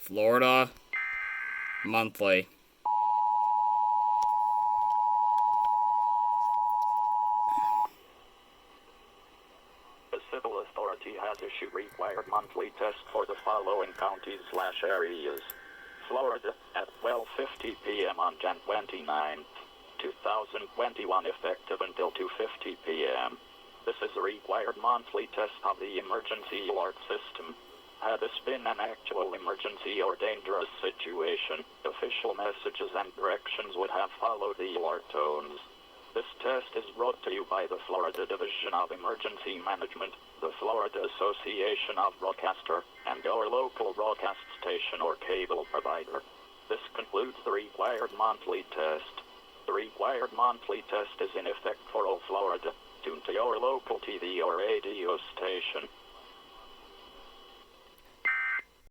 Florida Monthly. The civil authority has issued required monthly tests for the following counties/areas. Florida at 12:50 p.m. on Jan 29, 2021, effective until 2:50 p.m. This is a required monthly test of the emergency alert system. Had this been an actual emergency or dangerous situation, official messages and directions would have followed the alert tones. This test is brought to you by the Florida Division of Emergency Management, the Florida Association of Broadcaster, and your local broadcast station or cable provider. This concludes the required monthly test. The required monthly test is in effect for all Florida. Tune to your local TV or radio station.